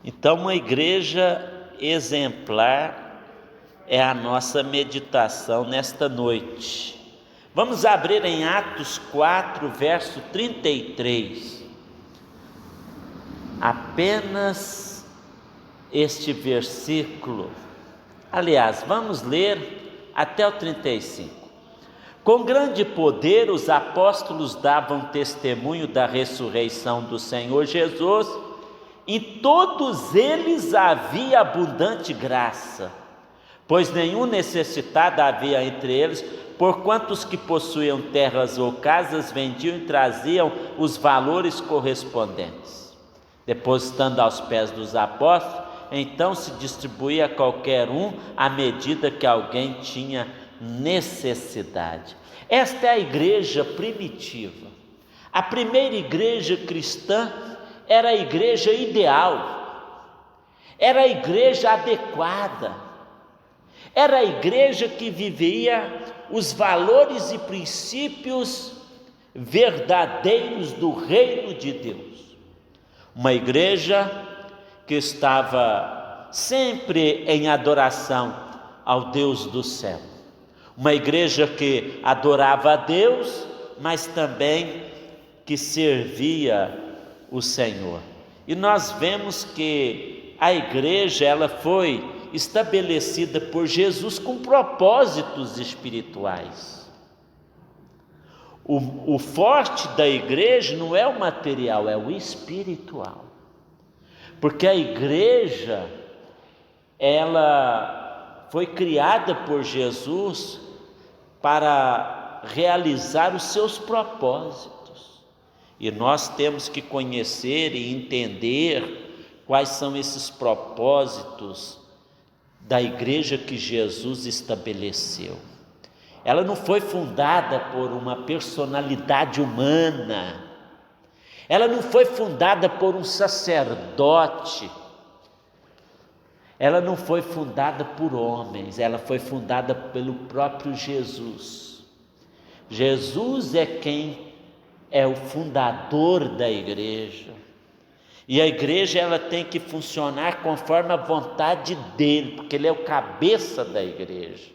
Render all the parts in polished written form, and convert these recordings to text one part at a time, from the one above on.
Então, uma igreja exemplar é a nossa meditação nesta noite. Vamos abrir em Atos 4, verso 33. Apenas este versículo. Aliás, vamos ler até o 35. Com grande poder os apóstolos davam testemunho da ressurreição do Senhor Jesus, em todos eles havia abundante graça, pois nenhum necessitado havia entre eles, porquanto os que possuíam terras ou casas vendiam e traziam os valores correspondentes. Depositando aos pés dos apóstolos, então se distribuía a qualquer um à medida que alguém tinha necessidade. Esta é a igreja primitiva. A primeira igreja cristã era a igreja ideal, era a igreja adequada, era a igreja que vivia os valores e princípios verdadeiros do reino de Deus. Uma igreja que estava sempre em adoração ao Deus do céu. Uma igreja que adorava a Deus, mas também que servia o Senhor. E nós vemos que a igreja ela foi estabelecida por Jesus com propósitos espirituais. O forte da igreja não é o material, é o espiritual. Porque a igreja, ela foi criada por Jesus para realizar os seus propósitos. E nós temos que conhecer e entender quais são esses propósitos da igreja que Jesus estabeleceu. Ela não foi fundada por uma personalidade humana, ela não foi fundada por um sacerdote, ela não foi fundada por homens, ela foi fundada pelo próprio Jesus. Jesus é quem é o fundador da igreja. E a igreja ela tem que funcionar conforme a vontade dele, porque ele é o cabeça da igreja.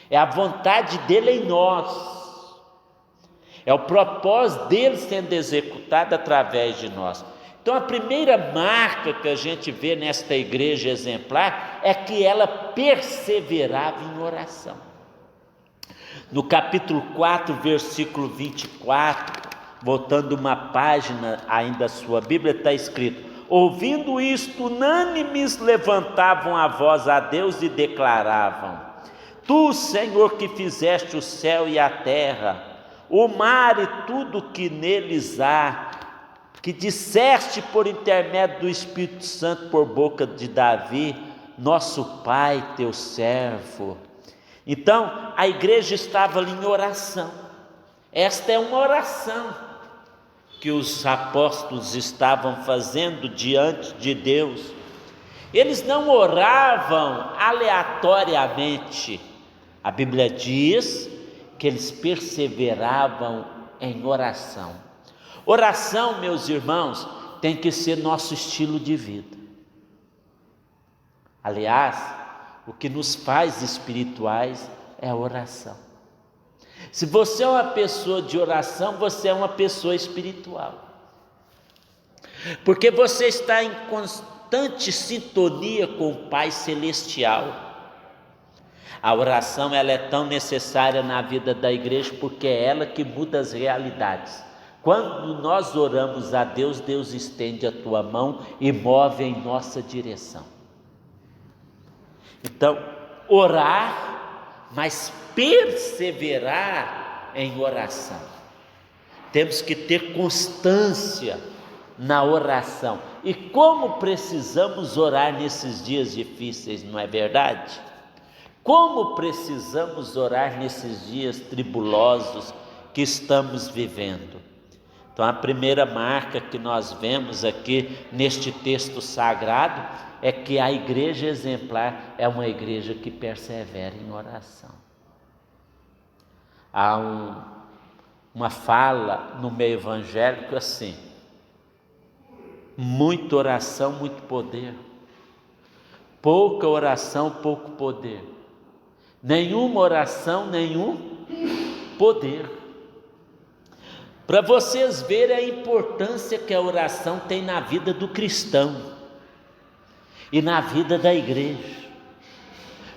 É a vontade dele em nós. É o propósito dele sendo executado através de nós. Então a primeira marca que a gente vê nesta igreja exemplar é que ela perseverava em oração. No capítulo 4, versículo 24, voltando uma página ainda da sua Bíblia, está escrito: ouvindo isto, unânimes levantavam a voz a Deus e declaravam: Tu, Senhor, que fizeste o céu e a terra, o mar e tudo que neles há, que disseste por intermédio do Espírito Santo por boca de Davi, nosso pai, teu servo. Então, a igreja estava ali em oração. Esta é uma oração que os apóstolos estavam fazendo diante de Deus. Eles não oravam aleatoriamente. A Bíblia diz que eles perseveravam em oração. Oração, meus irmãos, tem que ser nosso estilo de vida. Aliás, o que nos faz espirituais é a oração. Se você é uma pessoa de oração, você é uma pessoa espiritual. Porque você está em constante sintonia com o Pai Celestial. A oração ela é tão necessária na vida da igreja porque é ela que muda as realidades. Quando nós oramos a Deus, Deus estende a tua mão e move em nossa direção. Então, orar, mas perseverar em oração. Temos que ter constância na oração. E como precisamos orar nesses dias difíceis, não é verdade? Como precisamos orar nesses dias tribulosos que estamos vivendo? Então, a primeira marca que nós vemos aqui neste texto sagrado é que a igreja exemplar é uma igreja que persevera em oração. Há uma fala no meio evangélico assim: muita oração, muito poder. Pouca oração, pouco poder. Nenhuma oração, nenhum poder. Para vocês verem a importância que a oração tem na vida do cristão e na vida da igreja.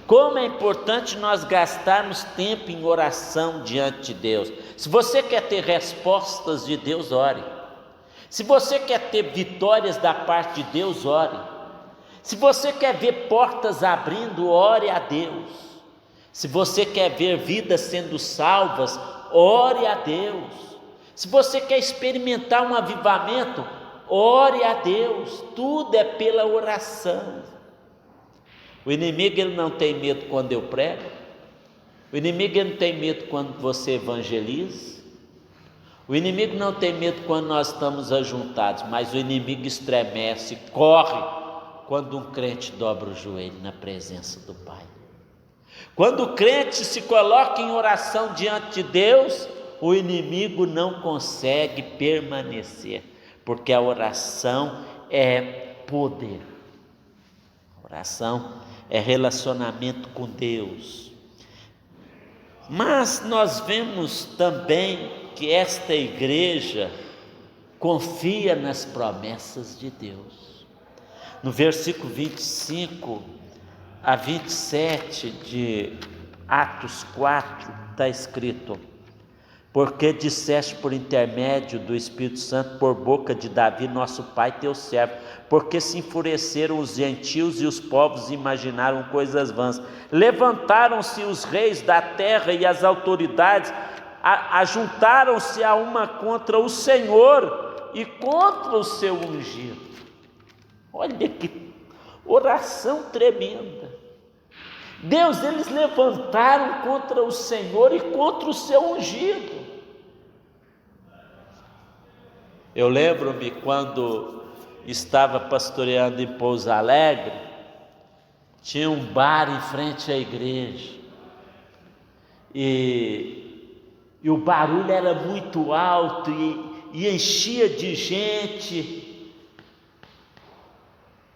Como é importante nós gastarmos tempo em oração diante de Deus. Se você quer ter respostas de Deus, ore. Se você quer ter vitórias da parte de Deus, ore. Se você quer ver portas abrindo, ore a Deus. Se você quer ver vidas sendo salvas, ore a Deus. Se você quer experimentar um avivamento, ore a Deus. Tudo é pela oração. O inimigo ele não tem medo quando eu prego. O inimigo ele não tem medo quando você evangeliza. O inimigo não tem medo quando nós estamos ajuntados, mas o inimigo estremece, corre quando um crente dobra o joelho na presença do Pai. Quando o crente se coloca em oração diante de Deus, o inimigo não consegue permanecer, porque a oração é poder. A oração é relacionamento com Deus. Mas nós vemos também que esta igreja confia nas promessas de Deus. No versículo 25 a 27 de Atos 4 está escrito: porque disseste por intermédio do Espírito Santo, por boca de Davi, nosso pai, teu servo, porque se enfureceram os gentios e os povos imaginaram coisas vãs. Levantaram-se os reis da terra e as autoridades, ajuntaram-se a uma contra o Senhor e contra o seu ungido. Olha que oração tremenda. Deus, eles levantaram contra o Senhor e contra o seu ungido. Eu lembro-me quando estava pastoreando em Pouso Alegre, tinha um bar em frente à igreja, e o barulho era muito alto e enchia de gente,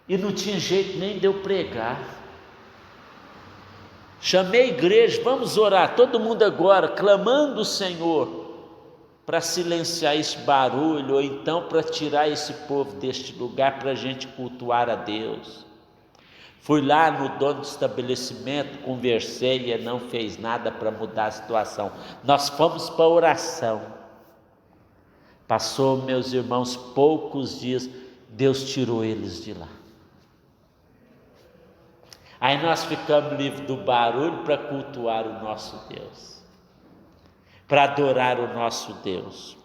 e não tinha jeito nem de eu pregar. Chamei a igreja, vamos orar, todo mundo agora, clamando o Senhor, para silenciar esse barulho, ou então para tirar esse povo deste lugar, para a gente cultuar a Deus. Fui lá no dono do estabelecimento, conversei, e ele não fez nada para mudar a situação. Nós fomos para a oração. Passou, meus irmãos, poucos dias, Deus tirou eles de lá. Aí nós ficamos livres do barulho para cultuar o nosso Deus, para adorar o nosso Deus.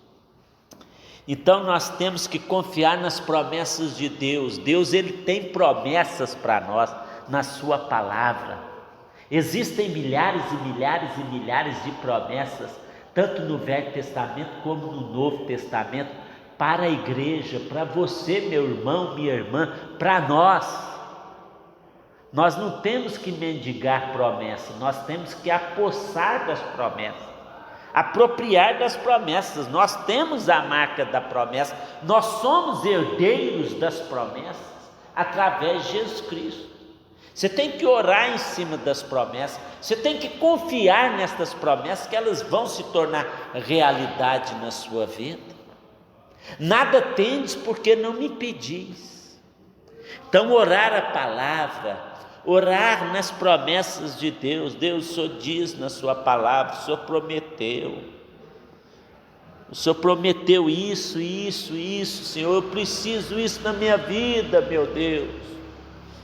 Então nós temos que confiar nas promessas de Deus. Deus, ele tem promessas para nós na sua palavra. Existem milhares e milhares e milhares de promessas, tanto no Velho Testamento como no Novo Testamento, para a igreja, para você, meu irmão, minha irmã, para nós. Nós não temos que mendigar promessas, nós temos que apossar das promessas, apropriar das promessas. Nós temos a marca da promessa, nós somos herdeiros das promessas através de Jesus Cristo. Você tem que orar em cima das promessas, você tem que confiar nestas promessas, que elas vão se tornar realidade na sua vida. Nada tendes porque não me pedis. Então orar a palavra, orar nas promessas de Deus. Deus, o Senhor diz na sua palavra, o Senhor prometeu isso, Senhor, eu preciso isso na minha vida, meu Deus.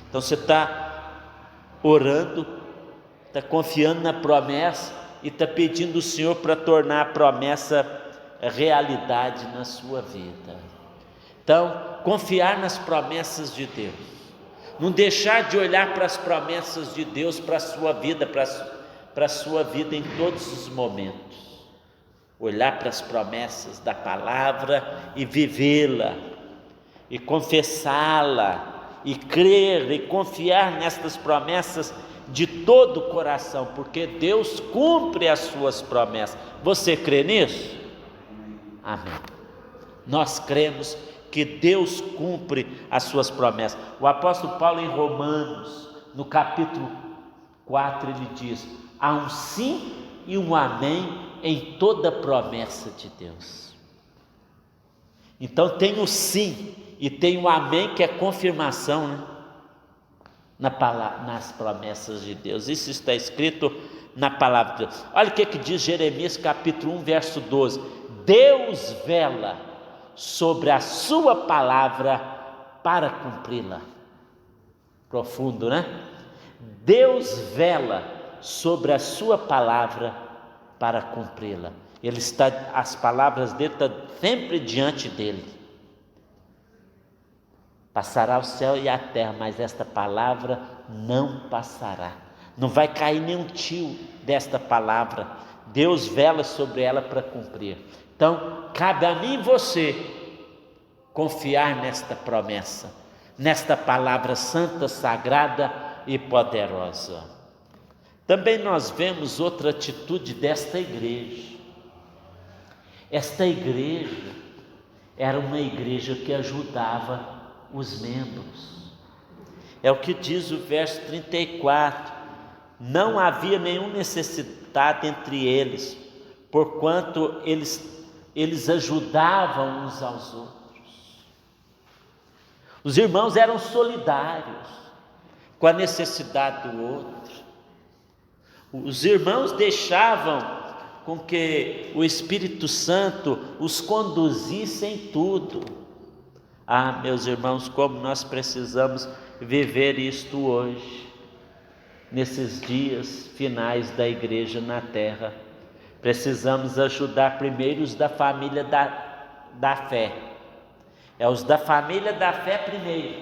Então você está orando, está confiando na promessa e está pedindo ao Senhor para tornar a promessa realidade na sua vida. Então, confiar nas promessas de Deus, não deixar de olhar para as promessas de Deus para a sua vida, para a sua vida em todos os momentos. Olhar para as promessas da palavra e vivê-la, e confessá-la, e crer e confiar nestas promessas de todo o coração, porque Deus cumpre as suas promessas. Você crê nisso? Amém. Nós cremos porque Deus cumpre as suas promessas. O apóstolo Paulo, em Romanos, no capítulo 4, ele diz: há um sim e um amém em toda promessa de Deus. Então tem o sim e tem o amém, que é confirmação, né? Nas promessas de Deus. Isso está escrito na palavra de Deus. Olha o que diz Jeremias capítulo 1, verso 12: Deus vela sobre a sua palavra para cumpri-la. Profundo, né? Deus vela sobre a sua palavra para cumpri-la. As palavras dele estão sempre diante dele. Passará o céu e a terra, mas esta palavra não passará. Não vai cair nenhum tio desta palavra. Deus vela sobre ela para cumprir. Então, cabe a mim e você confiar nesta promessa, nesta palavra santa, sagrada e poderosa. Também nós vemos outra atitude desta igreja. Esta igreja era uma igreja que ajudava os membros. É o que diz o verso 34: não havia nenhum necessitado entre eles, porquanto eles ajudavam uns aos outros. Os irmãos eram solidários com a necessidade do outro. Os irmãos deixavam com que o Espírito Santo os conduzisse em tudo. Ah, meus irmãos, como nós precisamos viver isto hoje, nesses dias finais da igreja na terra. Precisamos ajudar primeiro os da família da fé. É os da família da fé primeiro,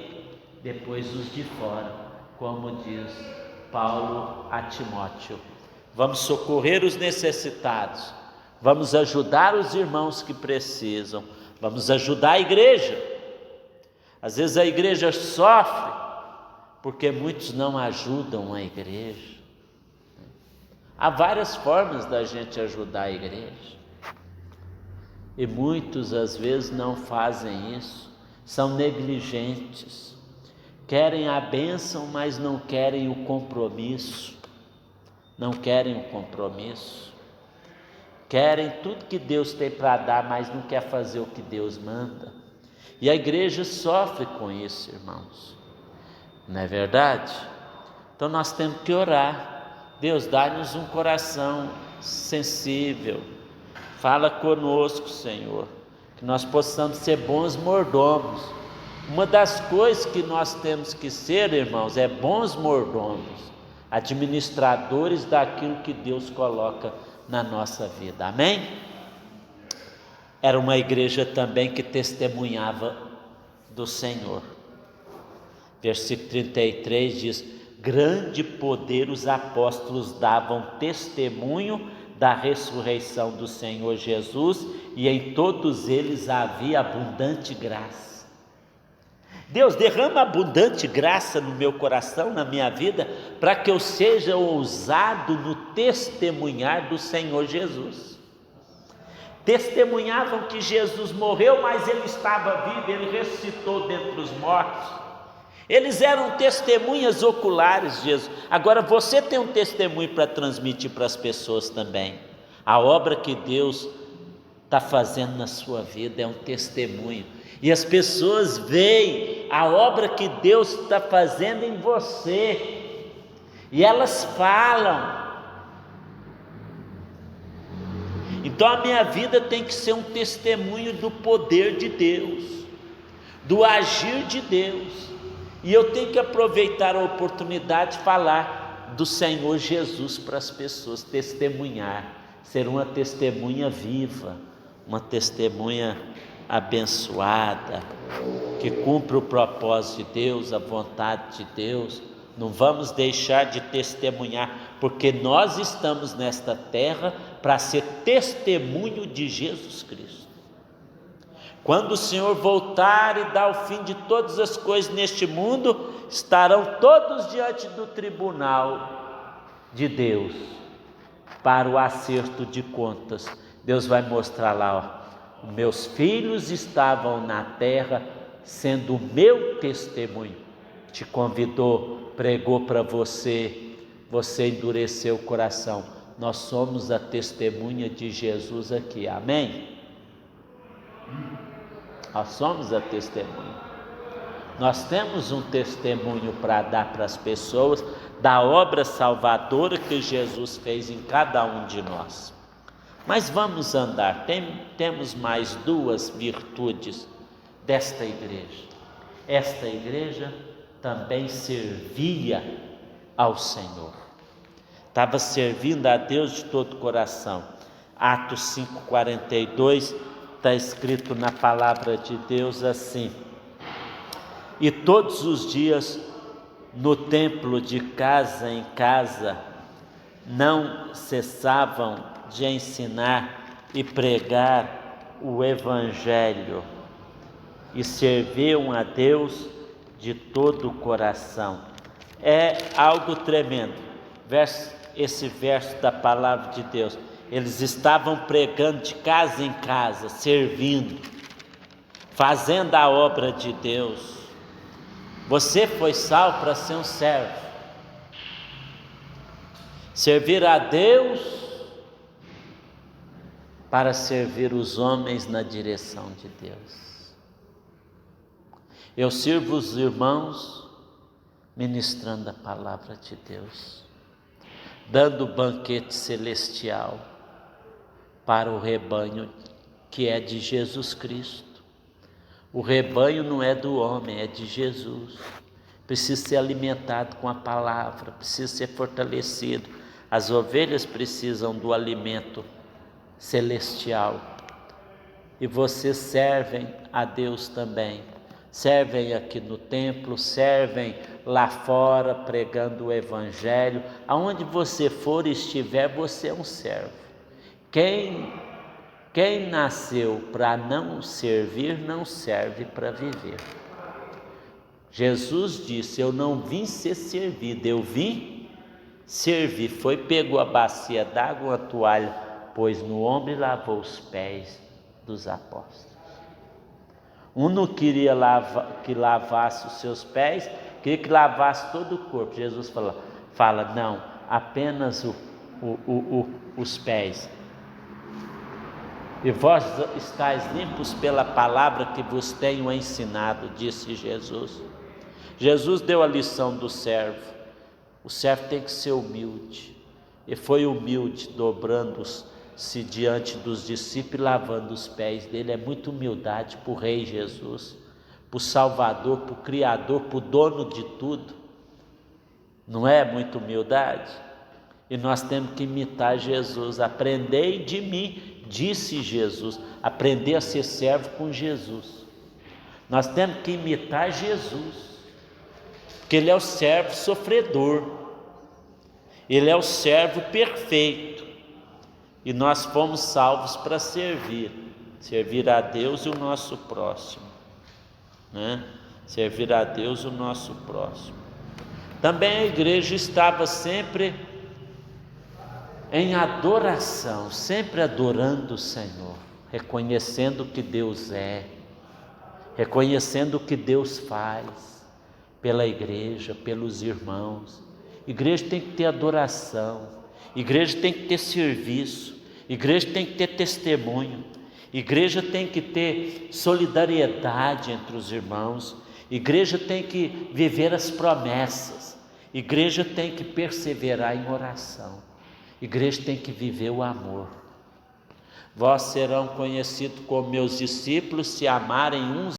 depois os de fora, como diz Paulo a Timóteo. Vamos socorrer os necessitados, vamos ajudar os irmãos que precisam, vamos ajudar a igreja. Às vezes a igreja sofre porque muitos não ajudam a igreja. Há várias formas da gente ajudar a igreja, e muitos às vezes não fazem isso, são negligentes, querem a bênção, mas não querem o compromisso. Querem tudo que Deus tem para dar, mas não quer fazer o que Deus manda. E a igreja sofre com isso, irmãos, não é verdade? Então nós temos que orar. Deus, dá-nos um coração sensível, fala conosco, Senhor, que nós possamos ser bons mordomos. Uma das coisas que nós temos que ser, irmãos, é bons mordomos, administradores daquilo que Deus coloca na nossa vida, amém? Era uma igreja também que testemunhava do Senhor. Versículo 33 diz: grande poder os apóstolos davam testemunho da ressurreição do Senhor Jesus, e em todos eles havia abundante graça. Deus, derrama abundante graça no meu coração, na minha vida, para que eu seja ousado no testemunhar do Senhor Jesus. Testemunhavam que Jesus morreu, mas ele estava vivo, ele ressuscitou dentre os mortos. Eles eram testemunhas oculares de Jesus. Agora você tem um testemunho para transmitir para as pessoas também. A obra que Deus está fazendo na sua vida é um testemunho, e as pessoas veem a obra que Deus está fazendo em você, e elas falam. Então a minha vida tem que ser um testemunho do poder de Deus, do agir de Deus, e eu tenho que aproveitar a oportunidade de falar do Senhor Jesus para as pessoas, testemunhar, ser uma testemunha viva, uma testemunha abençoada, que cumpre o propósito de Deus, a vontade de Deus. Não vamos deixar de testemunhar, porque nós estamos nesta terra para ser testemunho de Jesus Cristo. Quando o Senhor voltar e dar o fim de todas as coisas neste mundo, estarão todos diante do tribunal de Deus para o acerto de contas. Deus vai mostrar lá, Meus filhos estavam na terra sendo o meu testemunho. Te convidou, pregou para você, você endureceu o coração. Nós somos a testemunha de Jesus aqui, amém? Nós somos a testemunha. Nós temos um testemunho para dar para as pessoas da obra salvadora que Jesus fez em cada um de nós. Mas vamos andar, temos mais duas virtudes desta igreja. Esta igreja também servia ao Senhor, estava servindo a Deus de todo o coração. Atos 5,42 está escrito na palavra de Deus assim: e todos os dias no templo, de casa em casa, não cessavam de ensinar e pregar o Evangelho, e serviam a Deus de todo o coração. É algo tremendo, esse verso da palavra de Deus. Eles estavam pregando de casa em casa, servindo, fazendo a obra de Deus. Você foi salvo para ser um servo, servir a Deus para servir os homens na direção de Deus. Eu sirvo os irmãos ministrando a palavra de Deus, dando o banquete celestial para o rebanho que é de Jesus Cristo. O rebanho não é do homem, é de Jesus. Precisa ser alimentado com a palavra, precisa ser fortalecido. As ovelhas precisam do alimento celestial. E vocês servem a Deus também. Servem aqui no templo, servem lá fora pregando o Evangelho. Aonde você for e estiver, você é um servo. Quem nasceu para não servir, não serve para viver. Jesus disse: eu não vim ser servido, eu vim servir. Pegou a bacia d'água, uma toalha, pôs no ombro e lavou os pés dos apóstolos. Um não queria que lavasse os seus pés, queria que lavasse todo o corpo. Jesus fala não, apenas os pés. E vós estáis limpos pela palavra que vos tenho ensinado, disse Jesus. Jesus deu a lição do servo. O servo tem que ser humilde. E foi humilde, dobrando-se diante dos discípulos e lavando os pés dele. É muita humildade para o Rei Jesus, para o Salvador, para o Criador, para o dono de tudo. Não é muita humildade? E nós temos que imitar Jesus. Aprendei de mim, disse Jesus. Aprender a ser servo com Jesus. Nós temos que imitar Jesus, porque Ele é o servo sofredor, Ele é o servo perfeito, e nós fomos salvos para servir a Deus e o nosso próximo, né? Servir a Deus e o nosso próximo. Também a igreja estava sempre em adoração, sempre adorando o Senhor, reconhecendo o que Deus é, reconhecendo o que Deus faz pela igreja, pelos irmãos. Igreja tem que ter adoração, igreja tem que ter serviço, igreja tem que ter testemunho, igreja tem que ter solidariedade entre os irmãos, igreja tem que viver as promessas, igreja tem que perseverar em oração, igreja tem que viver o amor. Vós serão conhecidos como meus discípulos se amarem uns